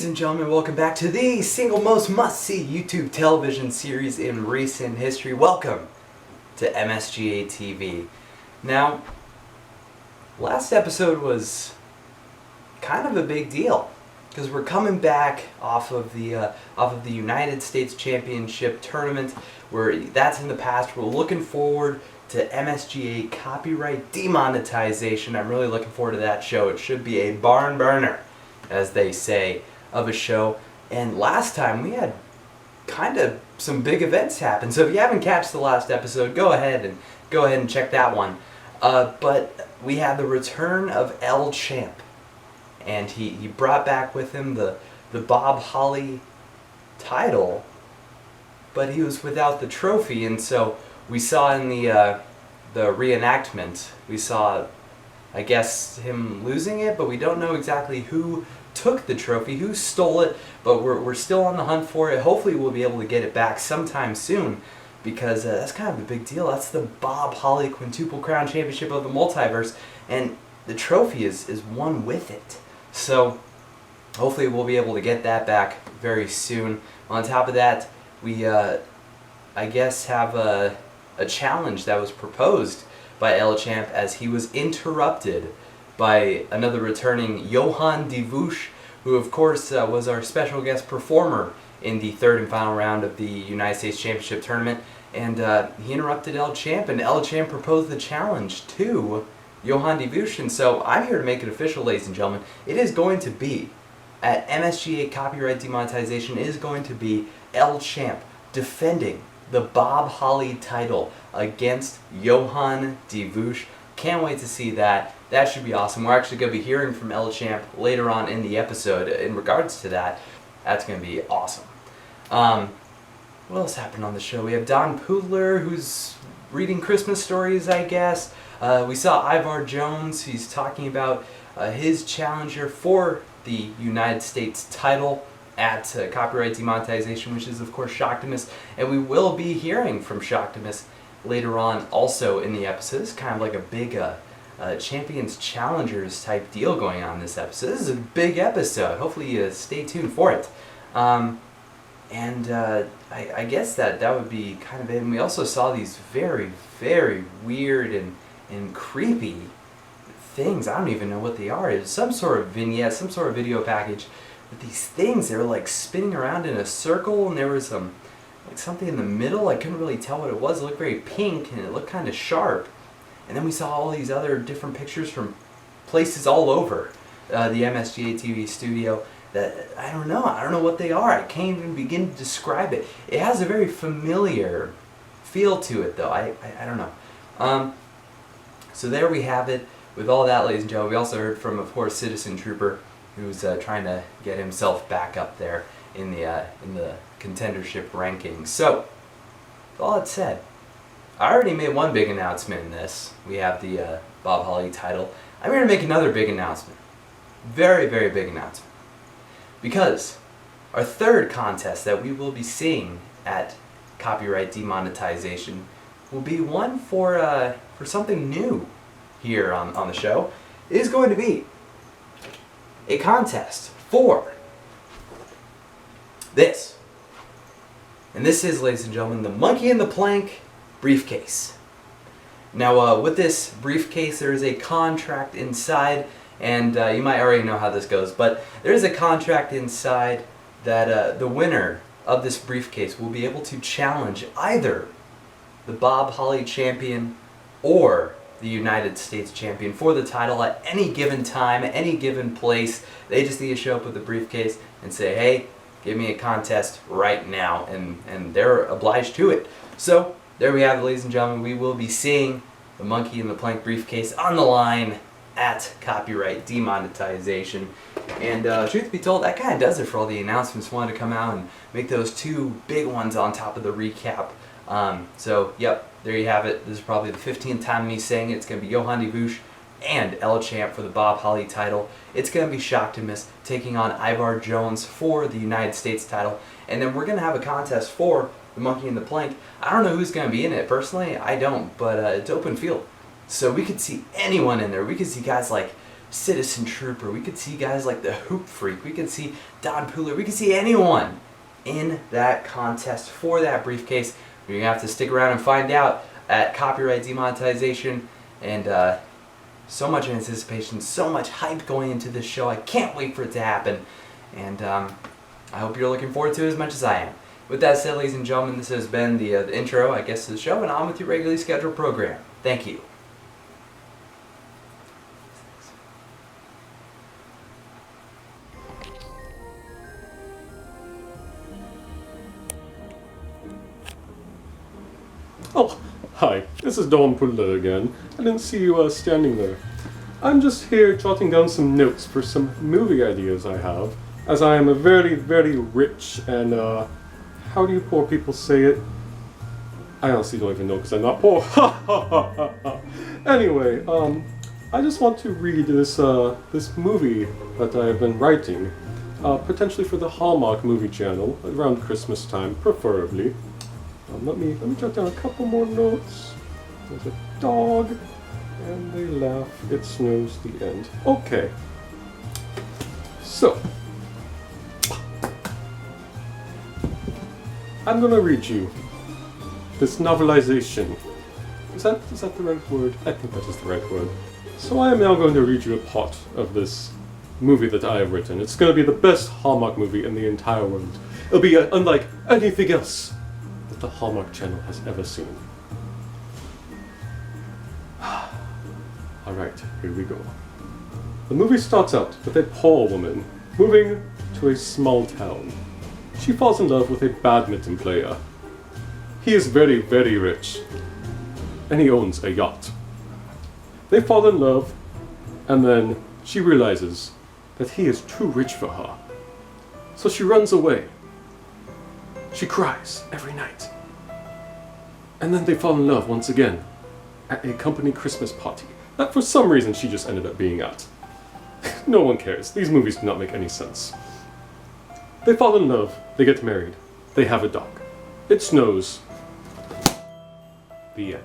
and gentlemen, welcome back to the single most must-see YouTube television series in recent history. Welcome to MSGA TV. Now, last episode was kind of a big deal because we're coming back off of the United States Championship tournament, where that's in the past. We're looking forward to MSGA copyright demonetization. I'm really looking forward to that show. It should be a barn burner, as they say, of a show. And last time we had kind of some big events happen. So if you haven't catched the last episode, go ahead and check that one. But we had the return of El Champ, and he brought back with him the Bob Holly title, but he was without the trophy. And so we saw in the reenactment, we saw, I guess, him losing it, but we don't know exactly who took the trophy, who stole it, but we're still on the hunt for it. Hopefully we'll be able to get it back sometime soon, because that's kind of a big deal. That's the Bob Holly Quintuple Crown Championship of the Multiverse, and the trophy is won with it. So hopefully we'll be able to get that back very soon. On top of that, we I guess have a challenge that was proposed by El Champ, as he was interrupted by another returning Johan de Voosh, who of course was our special guest performer in the third and final round of the United States Championship tournament. And he interrupted El Champ, and El Champ proposed the challenge to Johan de Voosh. And so I'm here to make it official, ladies and gentlemen. It is going to be, at MSGA copyright demonetization, it is going to be El Champ defending the Bob Holly title against Johan de Voosh. Can't wait to see that. That should be awesome. We're actually going to be hearing from El Champ later on in the episode in regards to that. That's going to be awesome. What else happened on the show? We have Don Poodler, who's reading Christmas stories, I guess. We saw Ivar Jones. He's talking about his challenger for the United States title at copyright demonetization, which is of course Shocktimus, and we will be hearing from Shocktimus later on also in the episode. It's kind of like a big Champions Challengers type deal going on in this episode. This is a big episode. Hopefully you stay tuned for it. I guess that would be kind of it. And we also saw these very, very weird and creepy things. I don't even know what they are. It's some sort of vignette, some sort of video package. But these things, they were like spinning around in a circle, and there was like something in the middle. I couldn't really tell what it was. It looked very pink, and it looked kind of sharp. And then we saw all these other different pictures from places all over the MSGA TV studio that I don't know what they are. I can't even begin to describe it. It has a very familiar feel to it, though. I don't know. So there we have it. With all that, ladies and gentlemen, we also heard from, of course, Citizen Trooper, who's trying to get himself back up there in the contendership rankings. So, with all that said, I already made one big announcement in this. We have the Bob Holly title. I'm going to make another big announcement. Very, very big announcement. Because our third contest that we will be seeing at copyright demonetization will be one for something new here on the show. It is going to be a contest for this. And this is, ladies and gentlemen, the Monkey in the Plank briefcase. Now, with this briefcase, there is a contract inside, and you might already know how this goes, but there is a contract inside that the winner of this briefcase will be able to challenge either the Bob Holly champion or the United States champion for the title at any given time, at any given place. They just need to show up with the briefcase and say, hey, give me a contest right now, and they're obliged to it. So there we have it, ladies and gentlemen. We will be seeing the Monkey in the Plank briefcase on the line at copyright demonetization. And truth be told, that kind of does it for all the announcements. Wanted to come out and make those two big ones on top of the recap. So, yep, there you have it. This is probably the 15th time me saying it. It's going to be Johan de Voosh and El Champ for the Bob Holly title. It's going to be Shocktimus taking on Ivar Jones for the United States title. And then we're going to have a contest for the Monkey in the Plank. I don't know who's going to be in it. Personally, I don't, but it's open field. So we could see anyone in there. We could see guys like Citizen Trooper. We could see guys like the Hoop Freak. We could see Don Pooler. We could see anyone in that contest for that briefcase. You're going to have to stick around and find out at copyright demonetization. And so much anticipation, so much hype going into this show. I can't wait for it to happen. And I hope you're looking forward to it as much as I am. With that said, ladies and gentlemen, this has been the intro, I guess, to the show, and on with your regularly scheduled program. Thank you. Oh, hi, this is Don Pooler again. I didn't see you standing there. I'm just here jotting down some notes for some movie ideas I have, as I am a very, very rich and, how do you poor people say it? I honestly don't even know because I'm not poor. Anyway, I just want to read this movie that I have been writing, potentially for the Hallmark movie channel, around Christmas time, preferably. Let me jot down a couple more notes. There's a dog, and they laugh. It snows the end. Okay. So, I'm gonna read you this novelization. Is that the right word? I think that is the right word. So I am now going to read you a part of this movie that I have written. It's going to be the best Hallmark movie in the entire world. It'll be unlike anything else that the Hallmark Channel has ever seen. Alright, here we go. The movie starts out with a poor woman moving to a small town. She falls in love with a badminton player. He is very, very rich, and he owns a yacht. They fall in love, and then she realizes that he is too rich for her. So she runs away. She cries every night. And then they fall in love once again at a company Christmas party that for some reason she just ended up being at. No one cares. These movies do not make any sense. They fall in love, they get married, they have a dog. It snows. The end.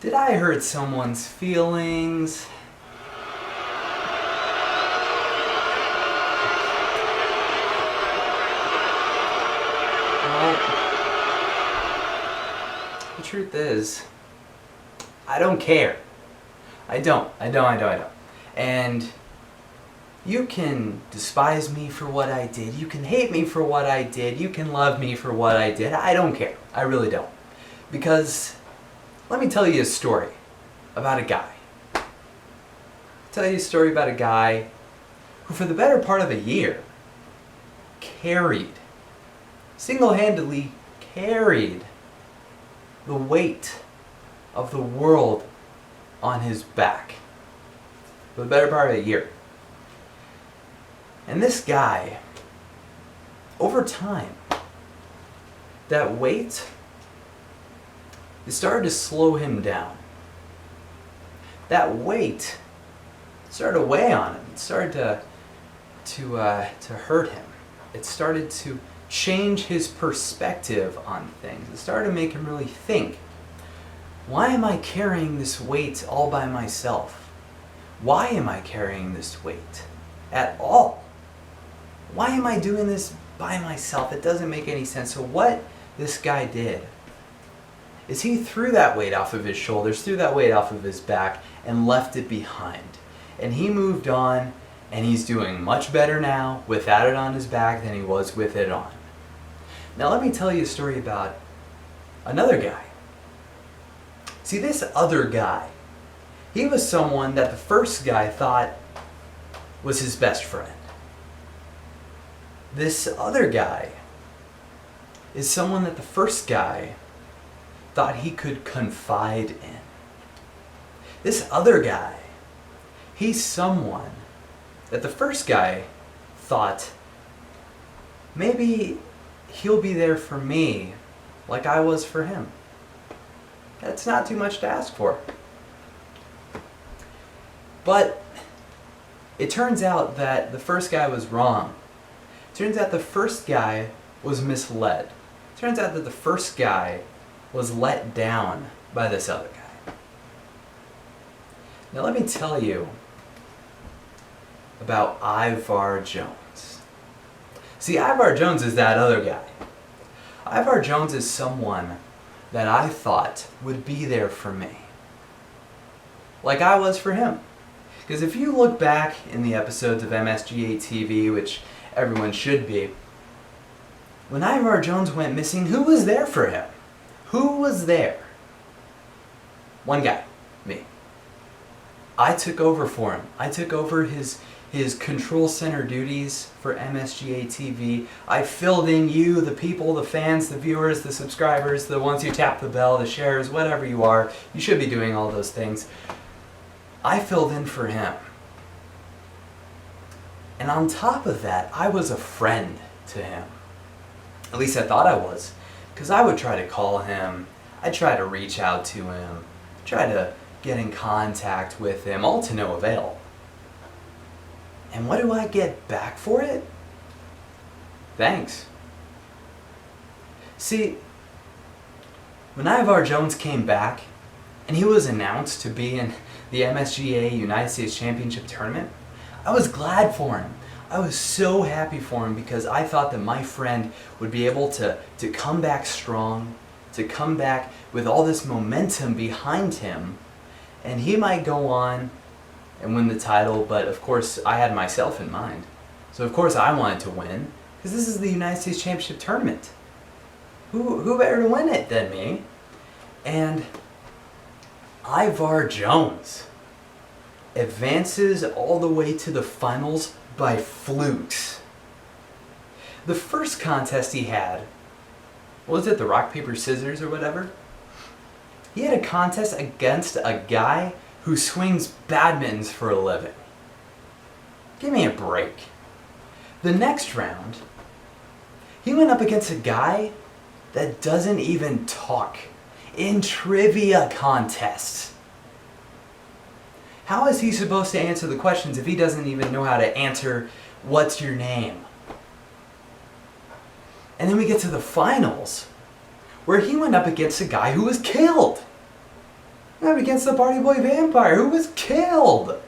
Did I hurt someone's feelings? Well, the truth is, I don't care. I don't. And you can despise me for what I did. You can hate me for what I did. You can love me for what I did. I don't care. I really don't. Because let me tell you a story about a guy. I'll tell you a story about a guy who for the better part of a year single-handedly carried the weight of the world on his back for the better part of a year. And this guy, over time, that weight, it started to slow him down. That weight started to weigh on him. It started to hurt him. It started to change his perspective on things. It started to make him really think, why am I carrying this weight all by myself? Why am I carrying this weight at all? why am I doing this by myself? It doesn't make any sense. So what this guy did is he threw that weight off of his shoulders, threw that weight off of his back, and left it behind. And he moved on, and he's doing much better now without it on his back than he was with it on. Now let me tell you a story about another guy. See, this other guy, he was someone that the first guy thought was his best friend. This other guy is someone that the first guy thought he could confide in. This other guy, he's someone that the first guy thought maybe he'll be there for me like I was for him. That's not too much to ask for. But it turns out that the first guy was wrong. It turns out the first guy was misled. It turns out that the first guy was let down by this other guy. Now let me tell you about Ivar Jones. See, Ivar Jones is that other guy. Ivar Jones is someone that I thought would be there for me, like I was for him. Because if you look back in the episodes of MSGA TV, which everyone should be, when Ivar Jones went missing, who was there for him? Who was there? One guy, me. I took over for him. I took over his control center duties for MSGA TV. I filled in you, the people, the fans, the viewers, the subscribers, the ones who tap the bell, the shares, whatever you are. You should be doing all those things. I filled in for him. And on top of that, I was a friend to him. At least I thought I was. Because I would try to call him. I'd try to reach out to him. Try to get in contact with him, all to no avail. And what do I get back for it? Thanks. See, when Ivar Jones came back, and he was announced to be in the MSGA United States Championship Tournament, I was glad for him. I was so happy for him because I thought that my friend would be able to come back strong, to come back with all this momentum behind him, and he might go on and win the title, but of course I had myself in mind. So of course I wanted to win, because this is the United States Championship Tournament. Who better to win it than me? And Ivar Jones advances all the way to the finals by flukes. The first contest he had, what was it, the rock, paper, scissors or whatever? He had a contest against a guy who swings badmintons for a living. Give me a break. The next round, he went up against a guy that doesn't even talk in trivia contests. How is he supposed to answer the questions if he doesn't even know how to answer what's your name? And then we get to the finals, where he went up against a guy who was killed. He went up against the Party Boy Vampire, who was killed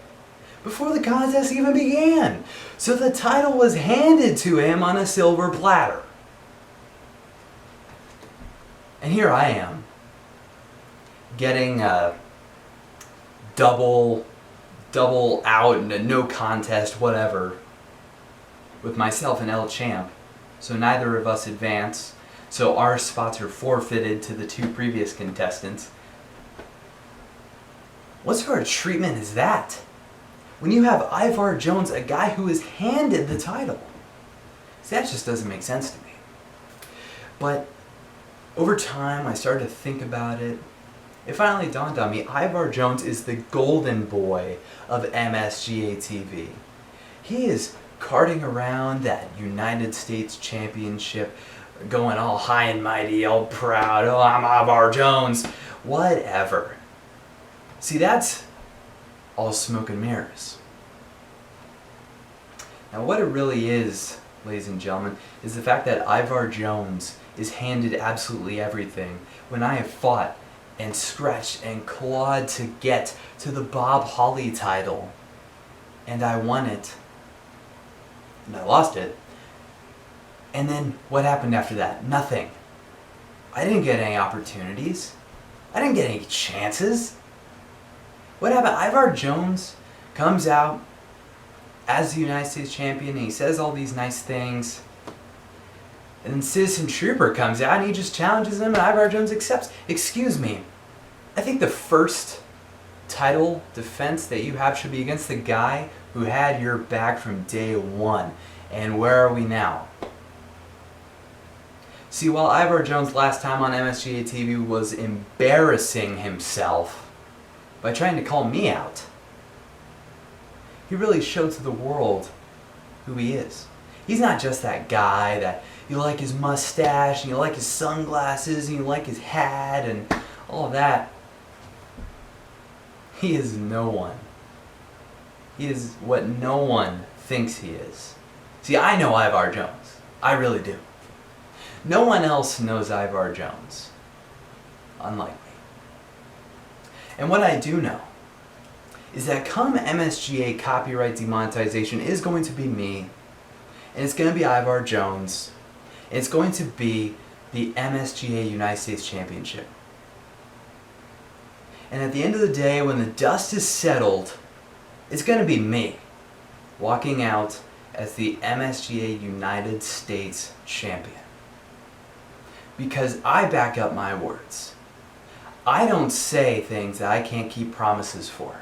before the contest even began. So the title was handed to him on a silver platter. And here I am, getting a double out, no contest, whatever, with myself and El Champ. So neither of us advance. So our spots are forfeited to the two previous contestants. What sort of treatment is that? When you have Ivar Jones, a guy who is handed the title. See, that just doesn't make sense to me. But over time, I started to think about it. It finally dawned on me, Ivar Jones is the golden boy of MSGA TV. He is carting around that United States Championship, going all high and mighty, all proud, oh, I'm Ivar Jones, whatever. See, that's all smoke and mirrors. Now what it really is, ladies and gentlemen, is the fact that Ivar Jones is handed absolutely everything when I have fought and scratched and clawed to get to the Bob Holly title. And I won it. And I lost it. And then what happened after that? Nothing. I didn't get any opportunities. I didn't get any chances. What happened? Ivar Jones comes out as the United States champion and he says all these nice things. And then Citizen Trooper comes out and he just challenges him and Ivar Jones accepts. Excuse me. I think the first title defense that you have should be against the guy who had your back from day one. And where are we now? See, while Ivar Jones last time on MSGA TV was embarrassing himself by trying to call me out, he really showed to the world who he is. He's not just that guy that you like his mustache and you like his sunglasses and you like his hat and all of that. He is no one. He is what no one thinks he is. See, I know Ivar Jones. I really do. No one else knows Ivar Jones, unlike me. And what I do know is that come MSGA copyright demonetization is going to be me, and it's going to be Ivar Jones, and it's going to be the MSGA United States Championship. And at the end of the day, when the dust is settled, it's going to be me walking out as the MSGA United States Champion. Because I back up my words. I don't say things that I can't keep promises for.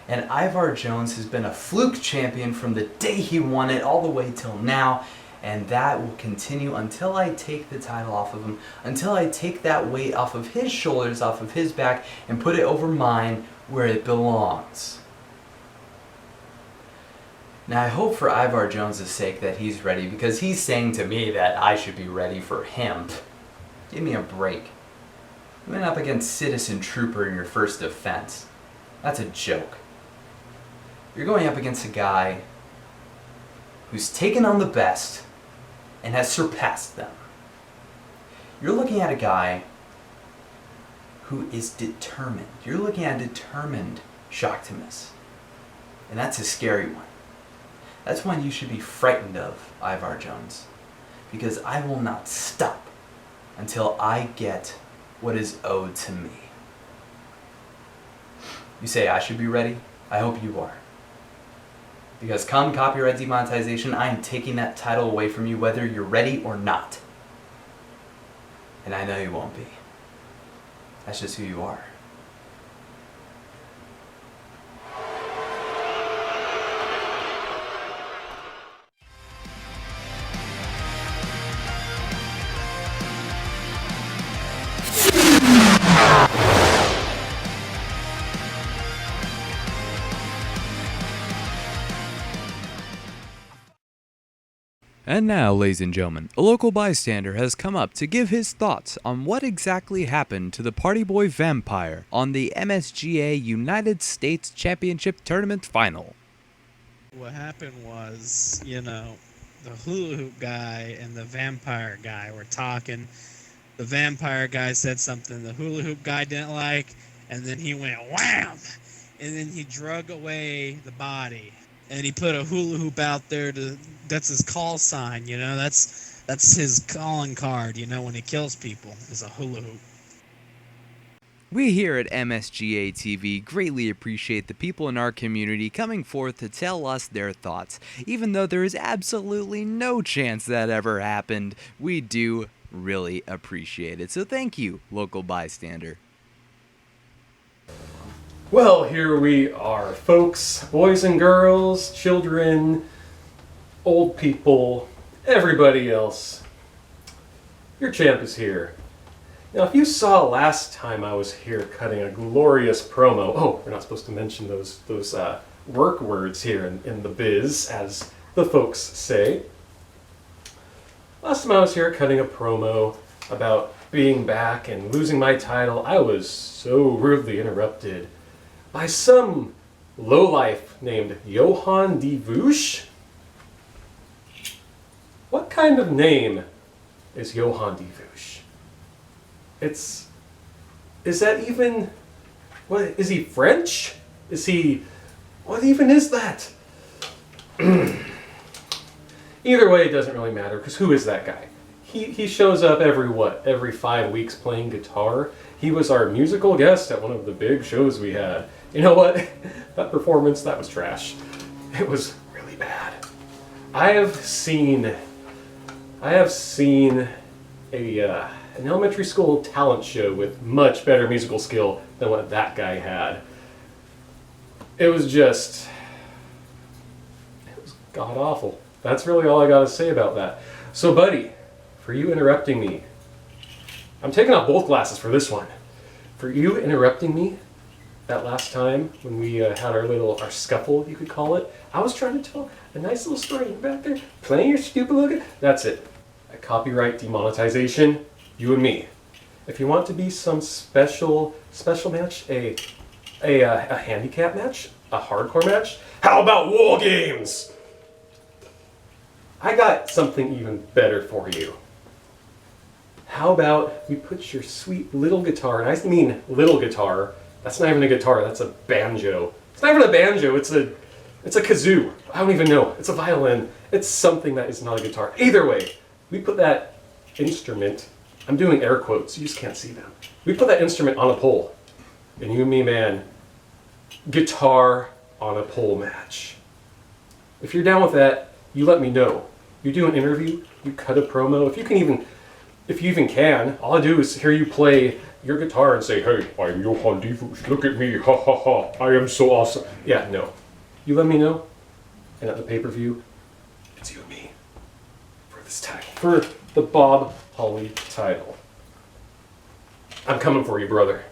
And Ivar Jones has been a fluke champion from the day he won it all the way till now, and that will continue until I take the title off of him, until I take that weight off of his shoulders, off of his back, and put it over mine where it belongs. Now I hope for Ivar Jones' sake that he's ready, because he's saying to me that I should be ready for him. Give me a break. You went up against Citizen Trooper in your first defense. That's a joke. You're going up against a guy who's taken on the best and has surpassed them. You're looking at a guy who is determined. You're looking at a determined Shaktimus. And that's a scary one. That's one you should be frightened of, Ivar Jones. Because I will not stop until I get what is owed to me. You say I should be ready? I hope you are. Because come copyright demonetization, I am taking that title away from you whether you're ready or not. And I know you won't be. That's just who you are. And now, ladies and gentlemen, a local bystander has come up to give his thoughts on what exactly happened to the Party Boy Vampire on the MSGA United States Championship Tournament Final. What happened was, the hula hoop guy and the vampire guy were talking. The vampire guy said something the hula hoop guy didn't like, and then he went wham! And then he drug away the body. And he put a hula hoop out there that's his call sign, that's his calling card, when he kills people, is a hula hoop. We here at MSGA TV greatly appreciate the people in our community coming forth to tell us their thoughts. Even though there is absolutely no chance that ever happened, we do really appreciate it. So thank you, local bystander. Well, here we are, folks, boys and girls, children, old people, everybody else. Your champ is here. Now, if you saw last time I was here cutting a glorious promo, we're not supposed to mention those work words here in the biz, as the folks say. Last time I was here cutting a promo about being back and losing my title, I was so rudely interrupted by some lowlife named Johan de Voosh. What kind of name is Johan de Voosh? Is that even, what, is he French? What even is that? Either way, it doesn't really matter, because who is that guy? He shows up every 5 weeks playing guitar. He was our musical guest at one of the big shows we had. You know what? That performance, that was trash. It was really bad. I have seen an elementary school talent show with much better musical skill than what that guy had. It was god awful. That's really all I gotta say about that. So buddy, for you interrupting me, I'm taking off both glasses for this one. For you interrupting me that last time when we had our scuffle, you could call it, I was trying to tell a nice little story. You're back there playing your stupid little... That's it. A copyright demonetization, you and me. If you want to be some special match, a handicap match, a hardcore match, how about WarGames? I got something even better for you. How about we put your sweet little guitar, and I mean little guitar, that's not even a guitar, that's a banjo. It's not even a banjo, it's a kazoo. I don't even know. It's a violin. It's something that is not a guitar. Either way, we put that instrument, I'm doing air quotes, you just can't see them. We put that instrument on a pole. And you and me, man, guitar on a pole match. If you're down with that, you let me know. You do an interview, you cut a promo. If you even can, all I do is hear you play your guitar and say, "Hey, I'm Johann Diffus, look at me, ha ha ha, I am so awesome." Yeah, no. You let me know, and at the pay-per-view, it's you and me. For this title. For the Bob Holly title. I'm coming for you, brother.